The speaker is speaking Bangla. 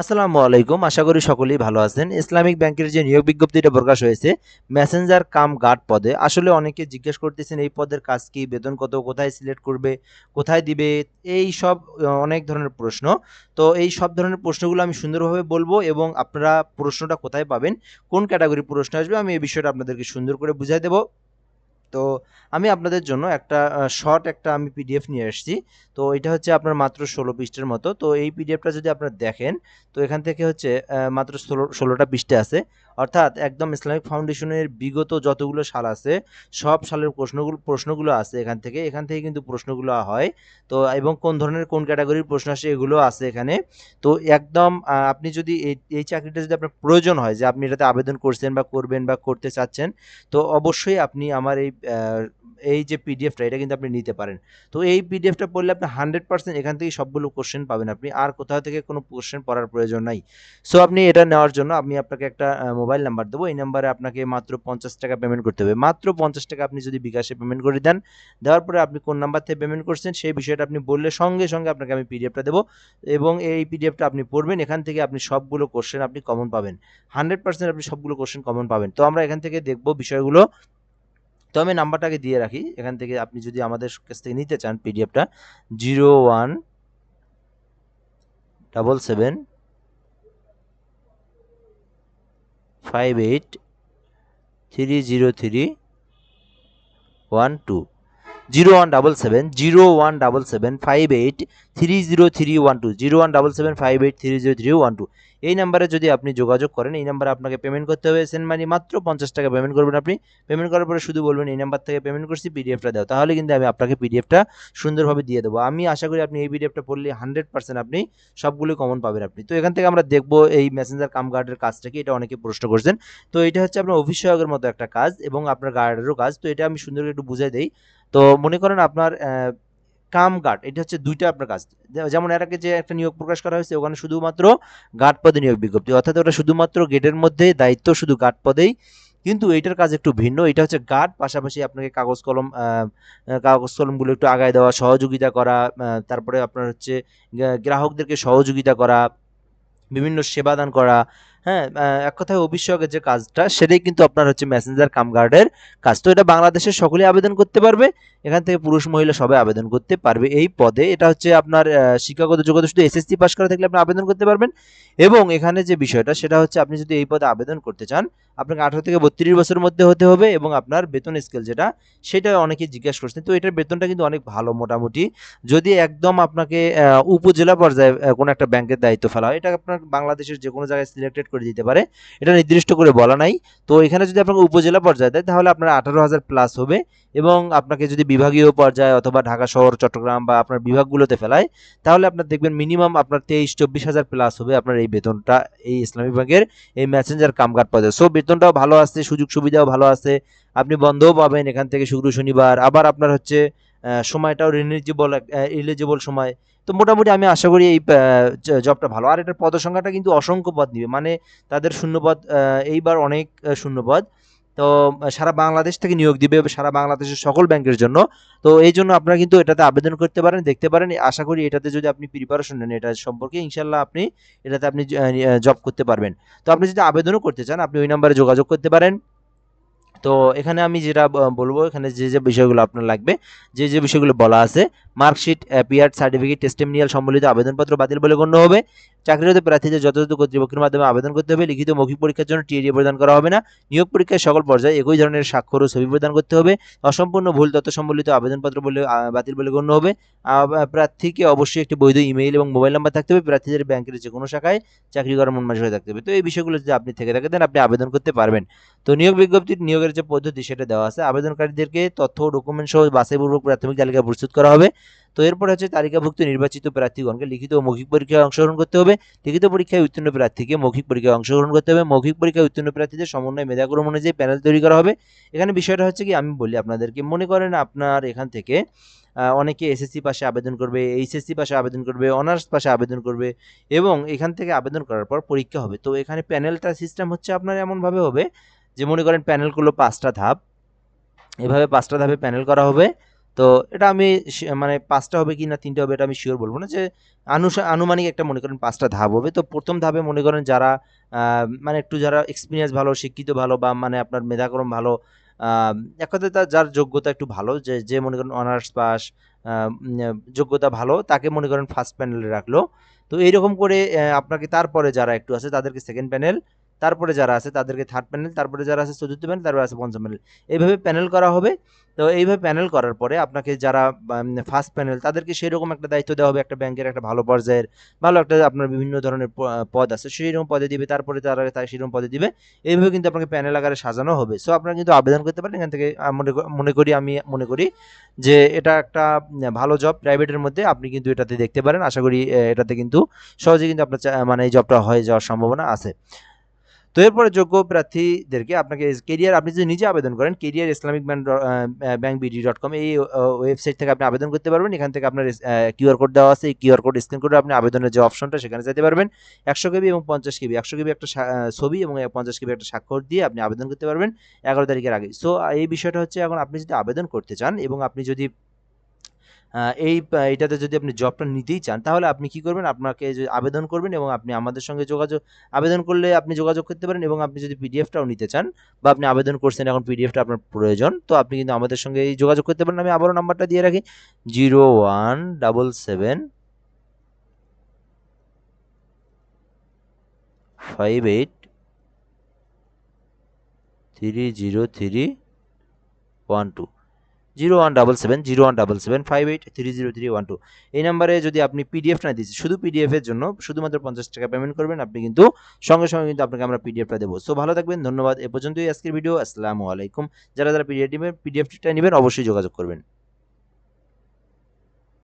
আসসালামু আলাইকুম। আশা করি সকলেই ভালো আছেন। ইসলামিক ব্যাংকের যে নিয়োগ বিজ্ঞপ্তিটা প্রকাশ হয়েছে মেসেঞ্জার কাম গার্ড পদে। আসলে অনেকে জিজ্ঞেস করতেছেন এই পদের কাজ কি, বেতন কত, কোথায় সিলেক্ট করবে, কোথায় দিবে, এই সব অনেক ধরনের প্রশ্ন। তো এই সব ধরনের প্রশ্নগুলো আমি সুন্দরভাবে বলবো এবং আপনারা প্রশ্নটা কোথায় পাবেন, কোন ক্যাটাগরির প্রশ্ন আসবে আমি এই বিষয়টা আপনাদেরকে সুন্দর করে বুঝাই দেব। তো আমি আপনাদের জন্য একটা শর্ট একটা আমি পিডিএফ নিয়ে আসছি। তো এটা হচ্ছে আপনার মাত্র ১৬ পৃষ্ঠার মতো। তো এই পিডিএফটা যদি আপনারা দেখেন, তো এখান থেকে হচ্ছে মাত্র ১৬টা পৃষ্ঠা আছে। অর্থাৎ একদম ইসলামিক ফাউন্ডেশনের বিগত যতগুলো সাল আছে, সব সালের প্রশ্নগুলো আছে এখান থেকে। এখান থেকে কিন্তু প্রশ্নগুলো হয়। তো এবং কোন ধরনের কোন ক্যাটাগরির প্রশ্ন আসে এগুলোও আছে এখানে। তো একদম আপনি যদি এই চাকরিটা যদি আপনার প্রয়োজন হয় যে আপনি এটাতে আবেদন করছেন বা করবেন বা করতে চাচ্ছেন, তো অবশ্যই আপনি আমার এই যে পিডিএফটা এটা কিন্তু আপনি নিতে পারেন। তো এই পিডিএফটা পড়লে আপনি 100% এখান থেকে সবগুলো কোশ্চেন পাবেন আপনি। আর কোথাও থেকে কোনো কোশ্চেন পড়ার প্রয়োজন নাই। সো আপনি এটা নেওয়ার জন্য আমি আপনাকে একটা মোবাইল নাম্বার দেবো। এই নাম্বারে আপনাকে মাত্র ৳৫০ পেমেন্ট করতে হবে। মাত্র ৳৫০ আপনি যদি বিকাশে পেমেন্ট করে দেন, দেওয়ার পরে আপনি কোন নাম্বার থেকে পেমেন্ট করছেন সেই বিষয়টা আপনি বললে সঙ্গে আপনাকে আমি পিডিএফটা দেবো এবং এই পিডিএফটা আপনি পড়বেন। এখান থেকে আপনি সবগুলো কোশ্চেন আপনি কমন পাবেন। 100% আপনি সবগুলো কোশ্চেন কমন পাবেন। তো আমরা এখান থেকে দেখব বিষয়গুলো। তো আমি নাম্বারটাকে দিয়ে রাখি। এখান থেকে আপনি যদি আমাদের কাছ থেকে নিতে চান পিডিএফটা 0177 58 303 12 017758303120 এই নাম্বারে যদি আপনি যোগাযোগ করেন, এই নাম্বারে আপনাকে পেমেন্ট করতে হবে সেন্ড মানি মাত্র ৳৫০ পেমেন্ট করবেন আপনি। পেমেন্ট করার পরে শুধু বলবেন এই নাম্বার থেকে পেমেন্ট করছি, পিডিএফটা দাও। তাহলে কিন্তু আমি আপনাকে পিডিএফটা সুন্দরভাবে দিয়ে দেবো। আমি আশা করি আপনি এই পিডিএফটা পড়লে 100% আপনি সবগুলো কমন পাবেন আপনি। তো এখান থেকে আমরা দেখব এই মেসেঞ্জার কাম গার্ডের কাজটা কি, এটা অনেকে প্রশ্ন করছেন। তো এটা হচ্ছে আপনার অফিস সহায়কের মতো একটা কাজ এবং আপনার গার্ডেরও কাজ। তো এটা আমি সুন্দর করে একটু বুঝাই দেই। তো মনে করেন আপনার কাম গার্ড এটা হচ্ছে ২ টা আপনার কাজ। যেমন এর আগে যে একটা নিয়োগ প্রকাশ করা হয়েছে ওখানে শুধুমাত্র গার্ড পদে নিয়োগ বিজ্ঞপ্তি। অর্থাৎ ওটা শুধুমাত্র গেটের মধ্যে দায়িত্ব শুধু গার্ড পদেই। কিন্তু এইটার কাজ একটু ভিন্ন। এটা হচ্ছে গার্ড, পাশাপাশি আপনাকে কাগজ কলমগুলো একটু আগায় দেওয়া, সহযোগিতা করা, তারপরে আপনার হচ্ছে গ্রাহকদেরকে সহযোগিতা করা, বিভিন্ন সেবাদান করা, হ্যাঁ? এক কথায় অফিস সহায়কের যে কাজটা সেটাই কিন্তু আপনার হচ্ছে মেসেঞ্জার কাম গার্ডের কাজ। তো এটা বাংলাদেশের সকলেই আবেদন করতে পারবে। এখান থেকে পুরুষ মহিলা সবাই আবেদন করতে পারবে এই পদে। এটা হচ্ছে আপনার শিক্ষাগত যোগ্যতা শুধু এসএসসি পাস করা থাকলে আপনি আবেদন করতে পারবেন এবং এখানে যে বিষয়টা সেটা হচ্ছে আপনি যদি এই পদে আবেদন করতে চান, আপনাকে ১৮ থেকে ৩২ বছরের মধ্যে হতে হবে এবং আপনার বেতন স্কেল যেটা সেটা অনেকেই জিজ্ঞেস করছেন। তো এটার বেতনটা কিন্তু অনেক ভালো মোটামুটি। যদি একদম আপনাকে উপজেলা পর্যায়ে কোনো একটা ব্যাংকের দায়িত্ব ফেলা হয়, এটা আপনার বাংলাদেশের যেকোনো জায়গায় সিলেক্টেড করে দিতে পারে। এটা নির্দিষ্ট করে বলা নাই। তো এখানে যদি আপনাকে উপজেলা পর্যায়ে দেয় তাহলে আপনার ১৮,০০০ প্লাস হবে এবং আপনাকে যদি বিভাগীয় পর্যায়ে অথবা ঢাকা শহর, চট্টগ্রাম বা আপনার বিভাগগুলোতে ফেলায় তাহলে আপনার দেখবেন মিনিমাম আপনার ২৩-২৪,০০০ প্লাস হবে আপনার এই বেতনটা এই ইসলামী ব্যাংকের এই মেসেঞ্জার কামগার্ড পদে। সো বেতনটাও ভালো আছে, সুযোগ সুবিধাও ভালো আছে। আপনি বন্ধও পাবেন এখান থেকে শুক্র শনিবার। আবার আপনার হচ্ছে সময়টাও এলিজিবল সময়। তো মোটামুটি আমি আশা করি এই জবটা ভালো। আর এটার পদসংখ্যাটা কিন্তু অসংখ্য পদ নিবে। মানে তাদের শূন্যপদ এইবার অনেক শূন্যপদ। তো সারা বাংলাদেশ থেকে নিয়োগ দিবে সারা বাংলাদেশের সকল ব্যাংকের জন্য। তো এইজন্য আপনারা কিন্তু এটাতে আবেদন করতে পারেন, দেখতে পারেন। আশা করি এটাতে যদি আপনি প্রিপারেশন নেন এটা সম্পর্কে ইনশাআল্লাহ আপনি এটাতে আপনি জব করতে পারবেন। তো আপনি যদি আবেদনও করতে চান আপনি ওই নাম্বারে যোগাযোগ করতে পারেন। তো এখানে আমি যেটা বলবো এখানে যে বিষয়গুলো আপনার লাগবে, যে বিষয়গুলো বলা আছে, মার্কশিট, পিআর সার্টিফিকেট, টেস্টিমোনিয়াল সম্বলিত আবেদনপত্র বাতিল বলে গণ্য হবে। চাকরিরত প্রার্থীদের যথাযথ কর্তৃপক্ষের মাধ্যমে আবেদন করতে হবে। লিখিত মৌখিক পরীক্ষার জন্য টিএডি প্রদান করা হবে না। নিয়োগ পরীক্ষায় সকল পর্যায়ে একই ধরনের স্বাক্ষর ও ছবি প্রদান করতে হবে। অসম্পূর্ণ ভুল তথ্য সম্বলিত আবেদনপত্র বাতিল বলে গণ্য হবে। প্রার্থীকে অবশ্যই একটি বৈধ ইমেইল এবং মোবাইল নাম্বার থাকতে হবে। প্রার্থীদের ব্যাংকের যেকোনো শাখায় চাকরি করার মন মানসিকতা থাকতে হবে। তো এই বিষয়গুলো যদি আপনি থেকে থাকেন আপনি আবেদন করতে পারবেন। তো নিয়োগ বিজ্ঞপ্তির নিয়োগের যে পদ্ধতি সেটা দেওয়া আছে। আবেদনকারীদেরকে তথ্য ও ডকুমেন্ট সহ বাছাইপূর্বক প্রাথমিক তালিকা প্রস্তুত করা হবে। তো এরপর হচ্ছে তালিকাভুক্ত নির্বাচিত প্রার্থীগণকে লিখিত ও মৌখিক পরীক্ষায় অংশগ্রহণ করতে হবে। লিখিত পরীক্ষায় উত্তীর্ণ প্রার্থীকে মৌখিক পরীক্ষায় অংশগ্রহণ করতে হবে। মৌখিক পরীক্ষায় উত্তীর্ণ প্রার্থীদের সমন্বয় মেধাক্রম অনুযায়ী প্যানেল তৈরি করা হবে। এখানে বিষয়টা হচ্ছে কি আমি বলি আপনাদেরকে, মনে করেন আপনার এখান থেকে অনেকে এসএসসি পাশে আবেদন করবে, এইচএসসি পাশে আবেদন করবে, অনার্স পাশে আবেদন করবে এবং এখান থেকে আবেদন করার পর পরীক্ষা হবে। তো এখানে প্যানেলটা সিস্টেম হচ্ছে আপনার এমনভাবে হবে যে মনে করেন প্যানেলগুলো ৫টা ধাপ। এভাবে ৫টা ধাপে প্যানেল করা হবে। তো এটা আমি মানে 5টা হবে কি না 3টা হবে এটা আমি শিওর বলব না, যে আনুমানিক একটা মনে করেন 5টা ধাপ হবে। তো ১ম ধাপে মনে করেন যারা মানে একটু যারা এক্সপেরিয়েন্স ভালো, শিক্ষিত ভালো বা মানে আপনার মেধাক্রম ভালো, আ এক কথায় যার যোগ্যতা একটু ভালো, যে মনে করেন অনার্স পাস, যোগ্যতা ভালো তাকে মনে করেন ফার্স্ট প্যানেলে রাখলো। তো এইরকম করে আপনাকে তারপরে যারা একটু আছে তাদেরকে সেকেন্ড প্যানেল, তারপরে যারা আছে তাদেরকে থার্ড প্যানেল, তারপরে যারা আছে চতুর্থ প্যানেল, তারপরে আছে পঞ্চম প্যানেল। এইভাবে প্যানেল করা হবে। তো এইভাবে প্যানেল করার পরে আপনাকে যারা ফার্স্ট প্যানেল তাদেরকে সেরকম একটা দায়িত্ব দেওয়া হবে, একটা ব্যাংকের একটা ভালো পর্যায়ের ভালো একটা আপনার বিভিন্ন ধরনের পদ আছে সেইরকম পদে দিবে, তারপরে তারা তাই সেরকম পদে দিবে। এইভাবে কিন্তু আপনাকে প্যানেল আকারে সাজানো হবে। সো আপনারা কিন্তু আবেদন করতে পারেন এখান থেকে। আমি মনে করি যে এটা একটা ভালো জব প্রাইভেটের মধ্যে, আপনি কিন্তু এটাতে দেখতে পারেন। আশা করি এটাতে কিন্তু সহজে কিন্তু আপনার মানে এই জবটা হয়ে যাওয়ার সম্ভাবনা আছে। তো এরপরে যোগ্য প্রার্থীদেরকে আপনাকে কেরিয়ার, আপনি যদি নিজে আবেদন করেন কেরিয়ার ইসলামিক ব্যাংক বিডি.কম এই ওয়েবসাইট থেকে আপনি আবেদন করতে পারবেন। এখান থেকে আপনার কিউআর কোড দেওয়া আছে, এই কিউআর কোড স্ক্যান করে আপনি আবেদনের যে অপশনটা সেখানে যেতে পারবেন। 100 কেবি এবং 50 কেবি, 100 কেবি একটা ছবি এবং 50 কেবি একটা স্বাক্ষর দিয়ে আপনি আবেদন করতে পারবেন 11 তারিখের আগে। সো এই বিষয়টা হচ্ছে, এখন আপনি যদি আবেদন করতে চান এবং আপনি যদি এইটাতে যদি আপনি জবটা নিতেই চান, তাহলে আপনি কি করবেন? আপনাকে যে আবেদন করবেন এবং আপনি আমাদের সঙ্গে আবেদন করলে আপনি যোগাযোগ করতে পারেন, এবং আপনি যদি পিডিএফটাও নিতে চান বা আপনি আবেদন করছেন এখন পিডিএফটা আপনার প্রয়োজন, তো আপনি কিন্তু আমাদের সঙ্গে এই যোগাযোগ করতে পারেন। আমি আবারও নাম্বারটা দিয়ে রাখি 0177 58 30312 0177 এই নাম্বারে যদি আপনি পিডিএফটা দিচ্ছি, শুধু পিডিএফ এর জন্য শুধুমাত্র 50 টাকা পেমেন্ট করবেন, আপনি কিন্তু সঙ্গে সঙ্গে কিন্তু আপনাকে আমরা পিডিএফটা দেবো। সো ভালো থাকবেন, ধন্যবাদ। এ পর্যন্তই আজকের ভিডিও। আসসালামু আলাইকুম। যারা যারা পিডিএফটা নেবেন অবশ্যই যোগাযোগ করবেন।